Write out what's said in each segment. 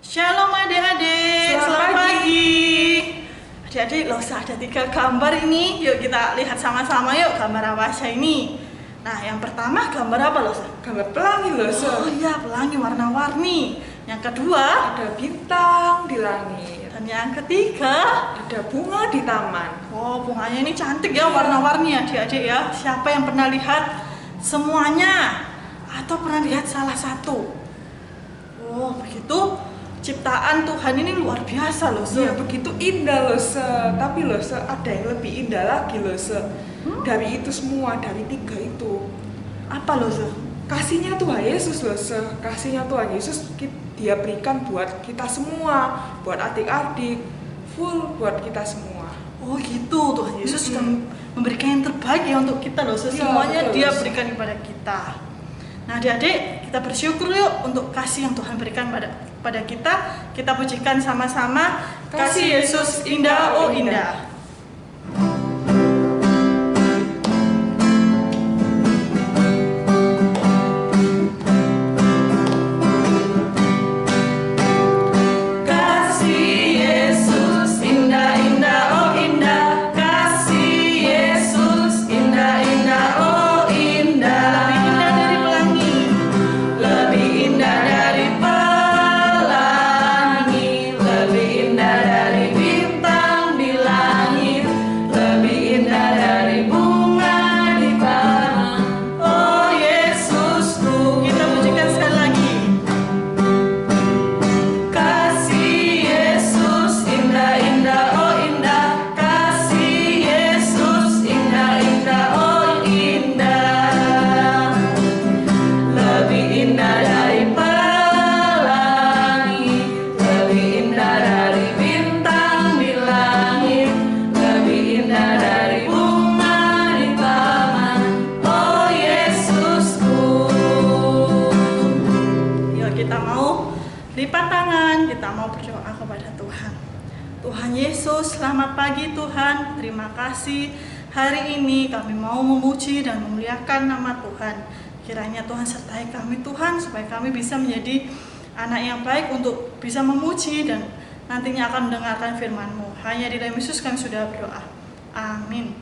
Shalom adik-adik, selamat pagi. Adik-adik, loh ada 3 gambar ini. Yuk kita lihat sama-sama yuk gambar apa aja ini. Nah, yang pertama gambar apa loh? Gambar pelangi loh. Oh iya, pelangi warna-warni. Yang kedua ada bintang di langit. Dan yang ketiga ada bunga di taman. Oh, bunganya ini cantik ya, warna-warni adik-adik ya. Siapa yang pernah lihat semuanya atau pernah lihat salah satu? Oh, begitu. Ciptaan Tuhan ini luar biasa loh, Iya, begitu indah loh, tapi loh, ada yang lebih indah lagi loh, dari itu semua, dari 3 itu. Apa loh, Kasihnya Tuhan Yesus loh, kasihnya Tuhan Yesus dia berikan buat kita semua, buat adik-adik, full buat kita semua. Oh gitu, Tuhan Yesus sudah memberikan yang terbaik ya untuk kita loh, semuanya betul, dia berikan kepada kita. Nah adik-adik, kita bersyukur yuk untuk kasih yang Tuhan berikan pada kita. Kita pujikan sama-sama, kasih Yesus indah, oh indah. Lipat tangan, kita mau berdoa kepada Tuhan. Tuhan Yesus, selamat pagi Tuhan. Terima kasih hari ini kami mau memuji dan memuliakan nama Tuhan. Kiranya Tuhan sertai kami Tuhan, supaya kami bisa menjadi anak yang baik untuk bisa memuji dan nantinya akan mendengarkan firman-Mu. Hanya di dalam Yesus kami sudah berdoa. Amin.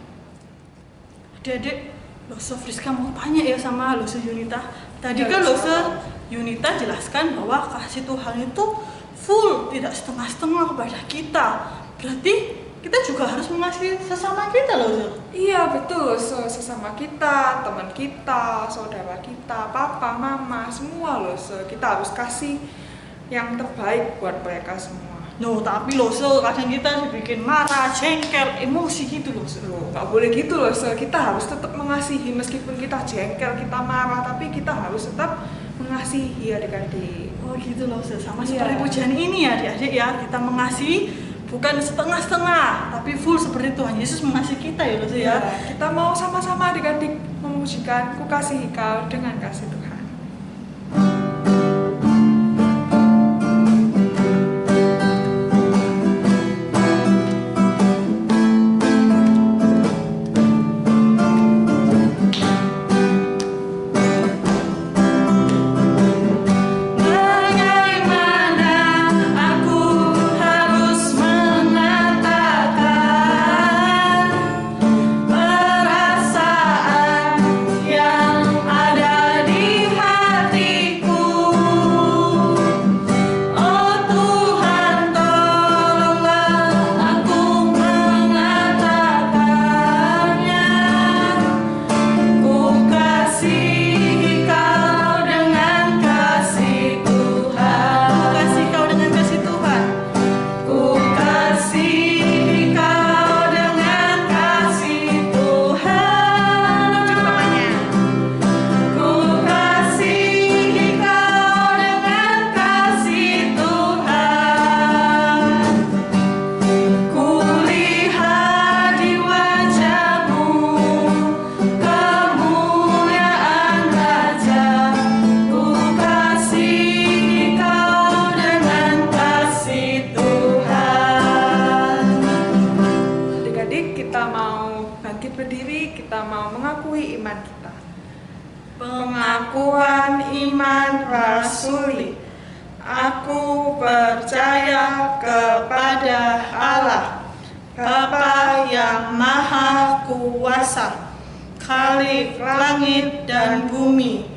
Adik-adik, Loso Friska mau tanya ya sama Loso Yunita. Tadi kan Loso Yunita jelaskan bahwa kasih Tuhan itu full, tidak setengah-setengah kepada kita. Berarti kita juga harus mengasihi sesama kita loh. Iya betul, sesama kita, teman kita, saudara kita, papa, mama, semua loh. Kita harus kasih yang terbaik buat mereka semua. No, tapi loh, kadang kita dibikin marah, jengkel, emosi gitu loh. Nggak boleh gitu loh, kita harus tetap mengasihi meskipun kita jengkel, kita marah, tapi kita harus tetap mengasihi adik-adik. Oh gitu loh, sama seperti pujian ini ya adik-adik ya. Kita mengasihi bukan setengah-setengah, tapi full seperti Tuhan Yesus mengasihi kita ya loh ya. Kita mau sama-sama adik-adik memujikan Ku Kasihi Kau dengan kasih Tuhan. Pengakuan iman rasuli. Aku percaya kepada Allah, Bapa yang Maha Kuasa, Khalik langit dan bumi,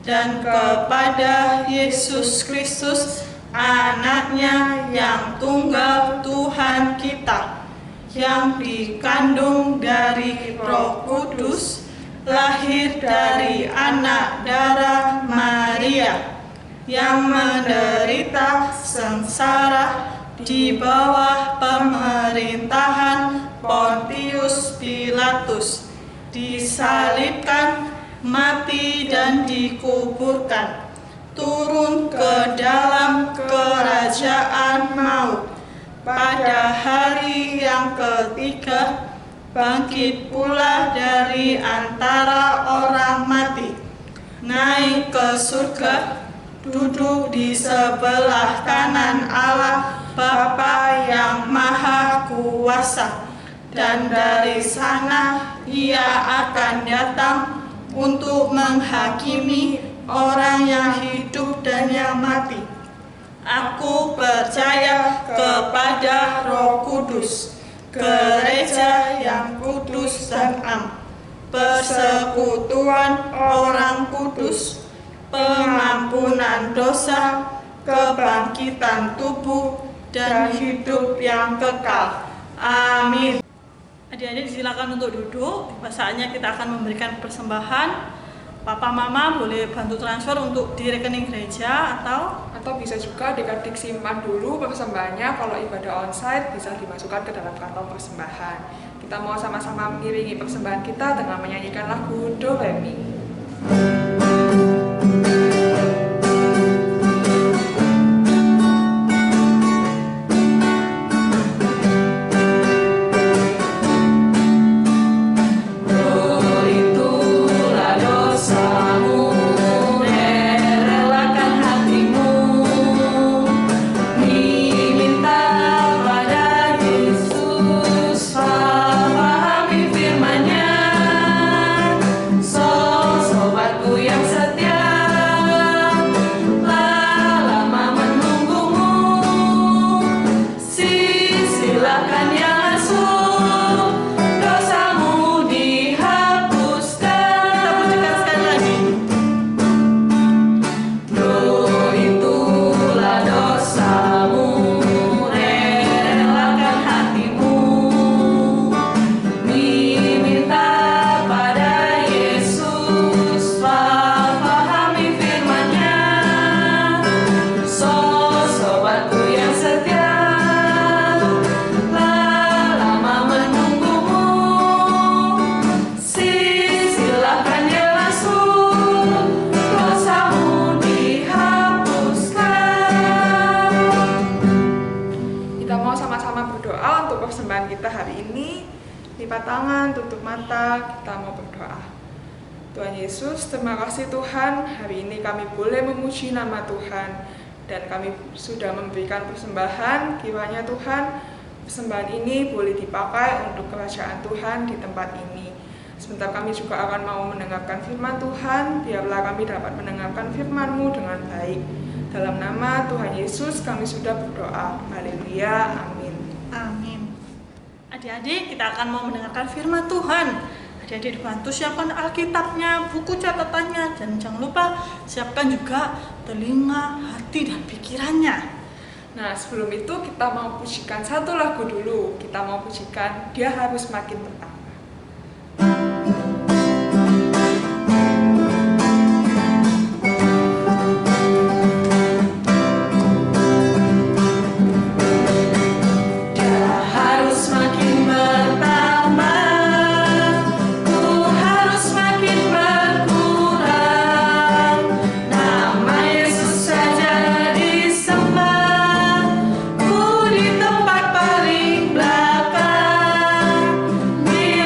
dan kepada Yesus Kristus, Anaknya yang tunggal Tuhan kita, yang dikandung dari Roh Kudus, lahir dari anak darah Maria, yang menderita sengsara di bawah pemerintahan Pontius Pilatus, disalibkan, mati dan dikuburkan, turun ke dalam kerajaan maut, pada hari yang ketiga bangkit pula dari antara orang mati, naik ke surga, duduk di sebelah kanan Allah Bapa yang Maha Kuasa, dan dari sana Ia akan datang untuk menghakimi orang yang hidup dan yang mati. Aku percaya kepada Roh Kudus, gereja yang kudus dan am, persekutuan orang kudus, pengampunan dosa, kebangkitan tubuh, dan hidup yang kekal. Amin. Adik-adik silakan untuk duduk. Saatnya kita akan memberikan persembahan. Papa Mama boleh bantu transfer untuk di rekening gereja atau bisa juga adik-adik simpan dulu persembahannya. Kalau ibadah onsite bisa dimasukkan ke dalam kantong persembahan. Kita mau sama-sama mengiringi persembahan kita dengan menyanyikan lagu Do Re Mi. Kita hari ini lipat tangan, tutup mata, kita mau berdoa. Tuhan Yesus, terima kasih Tuhan, hari ini kami boleh memuji nama Tuhan dan kami sudah memberikan persembahan. Kiranya Tuhan, persembahan ini boleh dipakai untuk kerajaan Tuhan di tempat ini. Sebentar kami juga akan mau mendengarkan firman Tuhan, biarlah kami dapat mendengarkan firman-Mu dengan baik. Dalam nama Tuhan Yesus kami sudah berdoa. Haleluya, amin. Amin. Adik-adik, kita akan mau mendengarkan firman Tuhan. Adik-adik dibantu siapkan Alkitabnya, buku catatannya, dan jangan lupa siapkan juga telinga, hati, dan pikirannya. Nah, sebelum itu kita mau pujikan satu lagu dulu. Kita mau pujikan Dia Harus Makin Bertambah. Di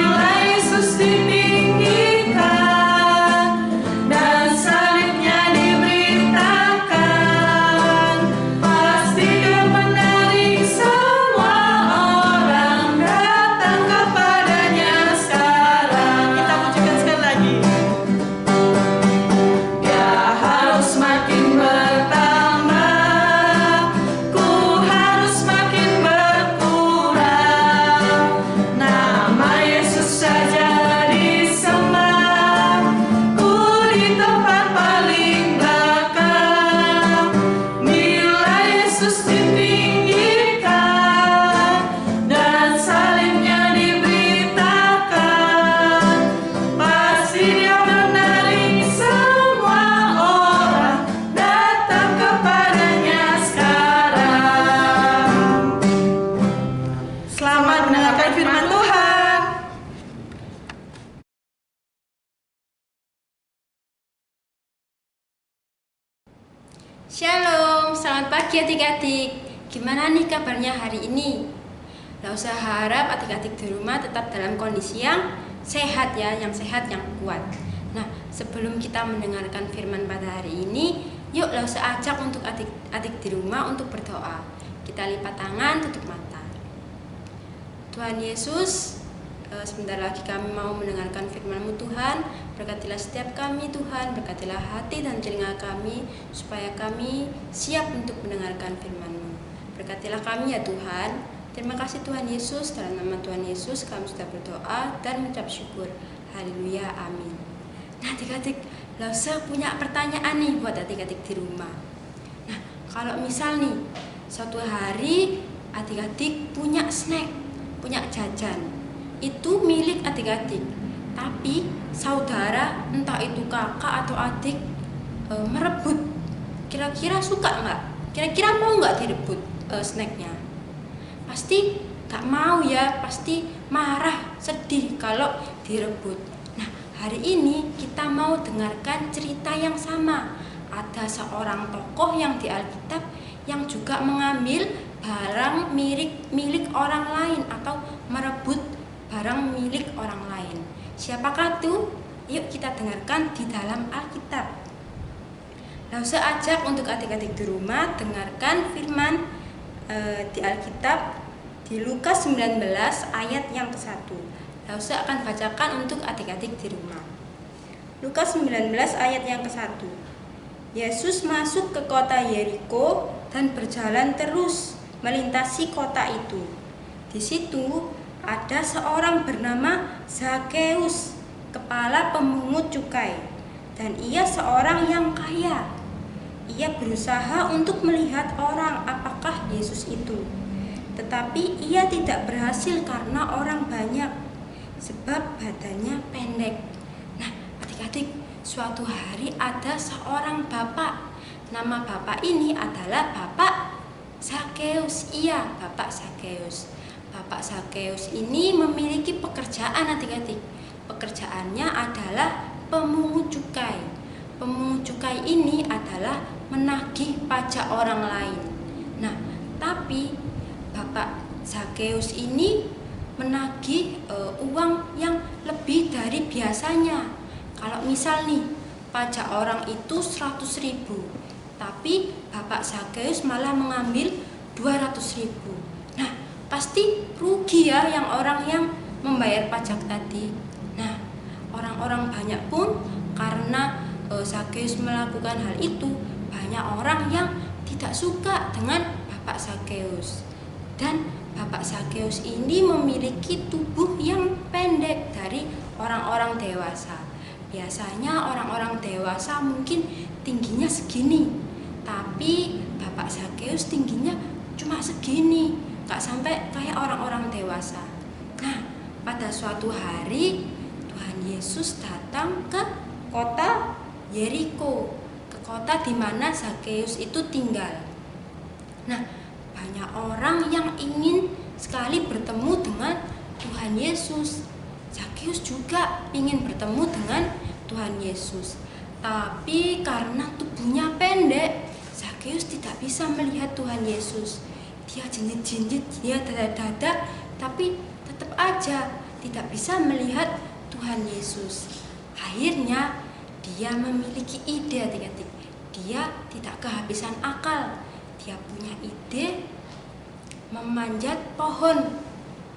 Yesus ditinggikan dan salibnya diberitakan, pasti Dia menarik semua orang datang kepadanya sekarang. Selamat mendengarkan firman Tuhan. Shalom, selamat pagi adik-adik. Gimana nih kabarnya hari ini? Gak usah harap adik-adik di rumah tetap dalam kondisi yang sehat ya, yang sehat, yang kuat. Nah, sebelum kita mendengarkan firman pada hari ini, yuk gak usah ajak untuk adik-adik di rumah untuk berdoa. Kita lipat tangan, tutup mata. Tuhan Yesus, sebentar lagi kami mau mendengarkan firman-Mu Tuhan. Berkatilah setiap kami Tuhan, berkatilah hati dan telinga kami, supaya kami siap untuk mendengarkan firman-Mu. Berkatilah kami ya Tuhan. Terima kasih Tuhan Yesus, dalam nama Tuhan Yesus kami sudah berdoa dan mengucap syukur. Haleluya, amin. Nah adik-adik, Lausa punya pertanyaan nih buat adik-adik di rumah. Nah kalau misal nih, suatu hari adik-adik punya snack, punya jajan, itu milik adik-adik, tapi saudara, entah itu kakak atau adik, merebut. Kira-kira suka nggak? Kira-kira mau nggak direbut snacknya? Pasti nggak mau ya, pasti marah, sedih kalau direbut. Nah hari ini kita mau dengarkan cerita yang sama. Ada seorang tokoh yang di Alkitab yang juga mengambil barang milik orang lain atau merebut barang milik orang lain. Siapakah itu? Yuk kita dengarkan di dalam Alkitab. Lausa ajak untuk adik-adik di rumah dengarkan firman di Alkitab di Lukas 19 ayat yang ke-1. Lausa akan bacakan untuk adik-adik di rumah. Lukas 19 ayat yang ke-1. Yesus masuk ke kota Yeriko dan berjalan terus melintasi kota itu. Di situ ada seorang bernama Zakheus, kepala pemungut cukai, dan ia seorang yang kaya. Ia berusaha untuk melihat orang apakah Yesus itu, tetapi ia tidak berhasil karena orang banyak, sebab badannya pendek. Nah, adik-adik, suatu hari ada seorang bapak. Nama bapak ini adalah Bapak Zakheus. Iya, Bapak Zakheus. Bapak Zakheus ini memiliki pekerjaan adik-adik. Pekerjaannya adalah pemungut cukai. Pemungut cukai ini adalah menagih pajak orang lain. Nah, tapi Bapak Zakheus ini menagih uang yang lebih dari biasanya. Kalau misal nih, pajak orang itu 100.000, tapi Bapak Zakheus malah mengambil 200.000. Nah, pasti rugi ya orang yang membayar pajak tadi. Nah, orang-orang banyak pun karena Zakheus melakukan hal itu, banyak orang yang tidak suka dengan Bapak Zakheus. Dan Bapak Zakheus ini memiliki tubuh yang pendek dari orang-orang dewasa. Biasanya orang-orang dewasa mungkin tingginya segini, tapi Bapak Zakheus tingginya cuma segini, gak sampai kayak orang-orang dewasa. Nah, pada suatu hari Tuhan Yesus datang ke kota Yeriko, ke kota di mana Zakheus itu tinggal. Nah, banyak orang yang ingin sekali bertemu dengan Tuhan Yesus. Zakheus juga ingin bertemu dengan Tuhan Yesus, tapi karena tubuhnya pendek, Zakheus tidak bisa melihat Tuhan Yesus. Dia jinjit-jinjit, dia dada-dada, tapi tetap aja tidak bisa melihat Tuhan Yesus. Akhirnya dia memiliki ide adik-adik. Dia tidak kehabisan akal. Dia punya ide memanjat pohon.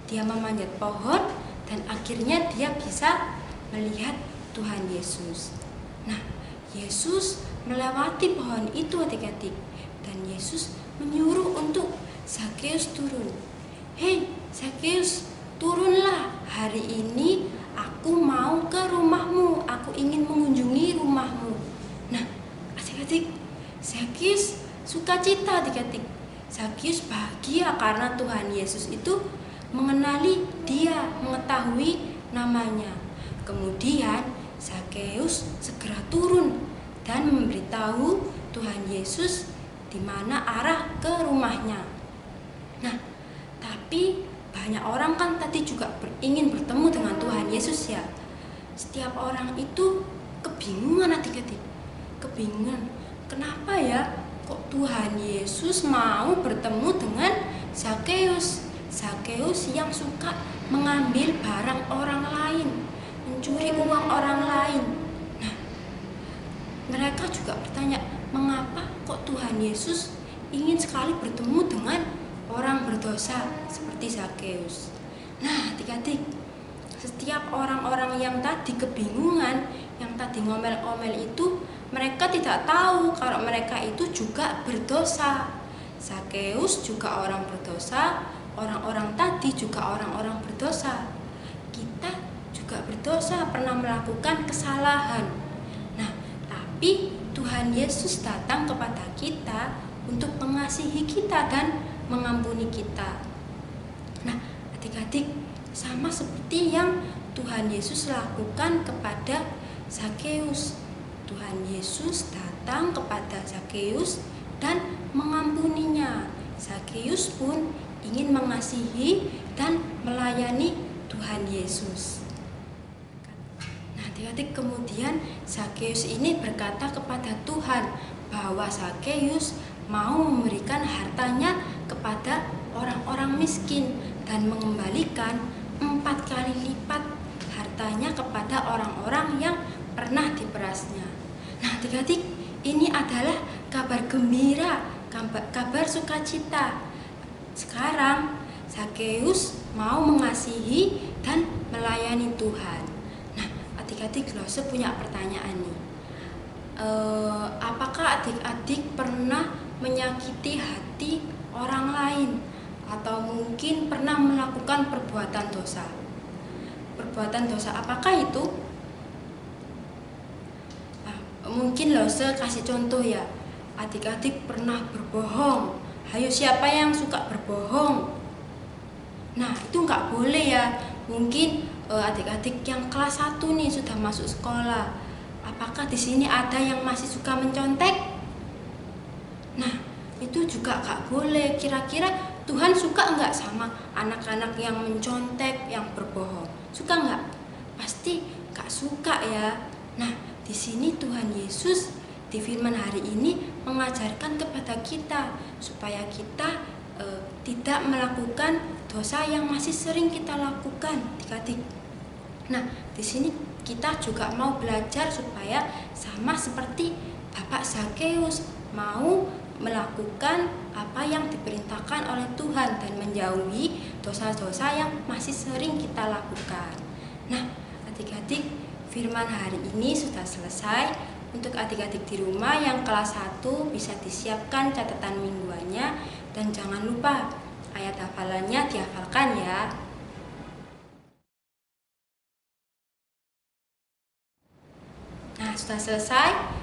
Dia memanjat pohon dan akhirnya dia bisa melihat Tuhan Yesus. Nah, Yesus melewati pohon itu adik-adik, dan Yesus menyuruh untuk Zakheus turun. Hei Zakheus, turunlah, hari ini aku mau ke rumahmu, aku ingin mengunjungi rumahmu. Nah adik-adik, Zakheus sukacita adik-adik. Zakeus bahagia karena Tuhan Yesus itu mengenali dia, mengetahui namanya. Kemudian Zakeus segera turun dan memberitahu Tuhan Yesus di mana arah ke rumahnya. Nah, tapi banyak orang kan tadi juga ingin bertemu dengan Tuhan Yesus ya. Setiap orang itu kebingungan adik-adik. Kebingungan. Kenapa ya kok Tuhan Yesus mau bertemu dengan Zakeus? Zakeus yang suka mengambil barang orang lain, mencuri uang orang lain. Nah, mereka juga bertanya, mengapa kok Tuhan Yesus ingin sekali bertemu dengan orang berdosa seperti Zakeus? Nah, adik-adik, setiap orang-orang yang tadi kebingungan, yang tadi ngomel-ngomel itu, mereka tidak tahu kalau mereka itu juga berdosa. Zakeus juga orang berdosa, orang-orang tadi juga orang-orang berdosa. Kita juga berdosa, pernah melakukan kesalahan. Nah, tapi Tuhan Yesus datang kepada kita untuk mengasihi kita dan mengampuni kita. Nah, adik-adik, sama seperti yang Tuhan Yesus lakukan kepada Zakeus. Tuhan Yesus datang kepada Zakeus dan mengampuninya. Zakeus pun ingin mengasihi dan melayani Tuhan Yesus. Nah, adik-adik, kemudian Zakeus ini berkata kepada Tuhan bahwa Zakeus mau memberikan hartanya kepada orang-orang miskin dan mengembalikan 4 kali lipat hartanya kepada orang-orang yang pernah diperasnya. Nah, adik-adik, ini adalah kabar gembira, kabar sukacita. Sekarang Zakeus mau mengasihi dan melayani Tuhan. Nah, adik-adik, Lose punya pertanyaan nih. Apakah adik-adik pernah menyakiti hati orang lain? Atau mungkin pernah melakukan perbuatan dosa? Perbuatan dosa apakah itu? Mungkin Lose kasih contoh ya. Adik-adik pernah berbohong. Hayo, siapa yang suka berbohong? Nah, itu nggak boleh ya. Mungkin adik-adik yang kelas 1 nih sudah masuk sekolah. Apakah di sini ada yang masih suka mencontek? Nah, itu juga nggak boleh. Kira-kira Tuhan suka nggak sama anak-anak yang mencontek, yang berbohong? Suka nggak? Pasti nggak suka ya. Nah, di sini Tuhan Yesus di firman hari ini mengajarkan kepada kita supaya kita tidak melakukan dosa yang masih sering kita lakukan, adik-adik. Nah, di sini kita juga mau belajar supaya sama seperti Bapak Zakeus, mau melakukan apa yang diperintahkan oleh Tuhan dan menjauhi dosa-dosa yang masih sering kita lakukan. Nah, adik-adik, firman hari ini sudah selesai. Untuk adik-adik di rumah yang kelas 1 bisa disiapkan catatan mingguannya dan jangan lupa ayat hafalannya dihafalkan ya. Nah, sudah selesai.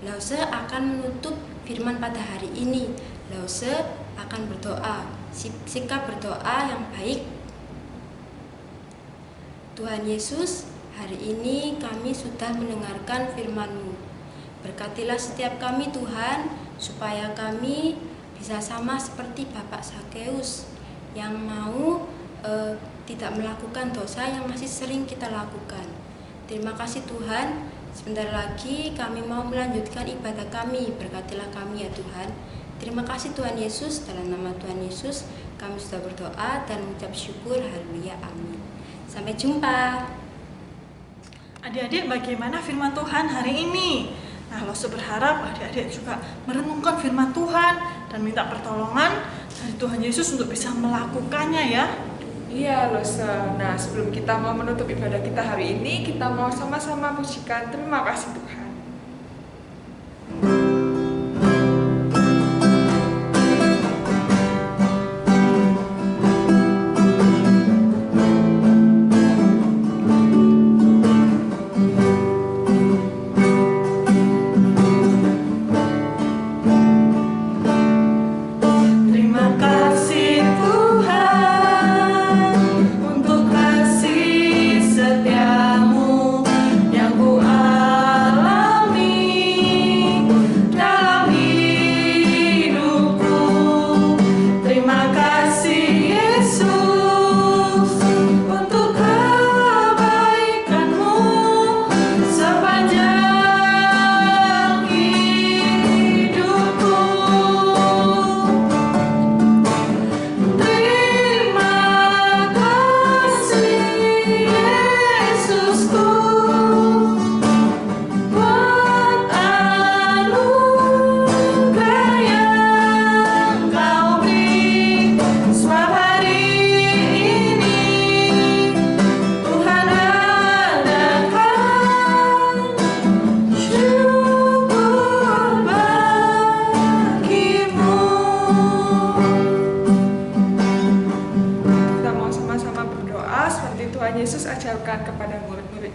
Lause akan menutup firman pada hari ini. Lause akan berdoa, sikap berdoa yang baik. Tuhan Yesus, hari ini kami sudah mendengarkan firman-Mu. Berkatilah setiap kami Tuhan, supaya kami bisa sama seperti Bapak Zakeus yang mau tidak melakukan dosa yang masih sering kita lakukan. Terima kasih Tuhan, sebentar lagi kami mau melanjutkan ibadah kami. Berkatilah kami ya Tuhan. Terima kasih Tuhan Yesus, dalam nama Tuhan Yesus kami sudah berdoa dan mengucap syukur. Haleluya, amin. Sampai jumpa. Adik-adik, bagaimana firman Tuhan hari ini? Nah, Lose berharap adik-adik juga merenungkan firman Tuhan dan minta pertolongan dari Tuhan Yesus untuk bisa melakukannya ya. Iya, Lose. Nah, sebelum kita mau menutup ibadah kita hari ini, kita mau sama-sama pujikan terima kasih Tuhan.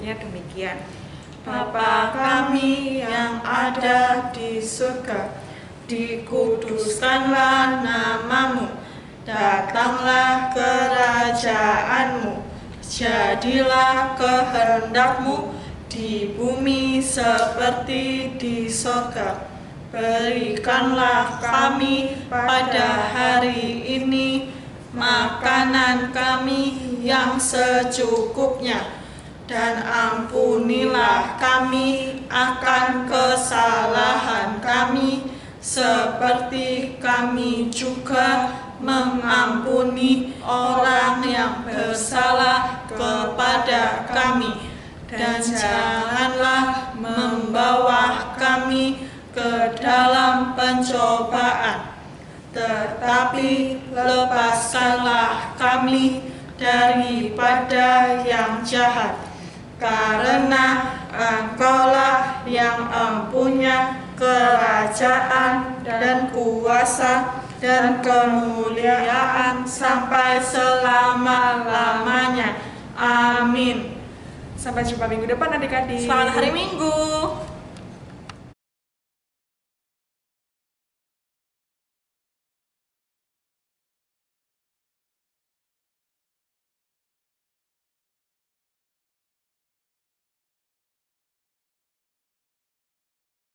bunyinya demikian. Bapa kami yang ada di surga, dikuduskanlah namamu, datanglah kerajaanmu, jadilah kehendakmu di bumi seperti di surga. Berikanlah kami pada hari ini makanan kami yang secukupnya, dan ampunilah kami akan kesalahan kami, seperti kami juga mengampuni orang yang bersalah kepada kami. Dan janganlah membawa kami ke dalam pencobaan, tetapi lepaskanlah kami daripada yang jahat. Karena Engkaulah yang mempunyai kerajaan dan kuasa dan kemuliaan sampai selama-lamanya. Amin. Sampai jumpa minggu depan adik-adik. Selamat hari Minggu.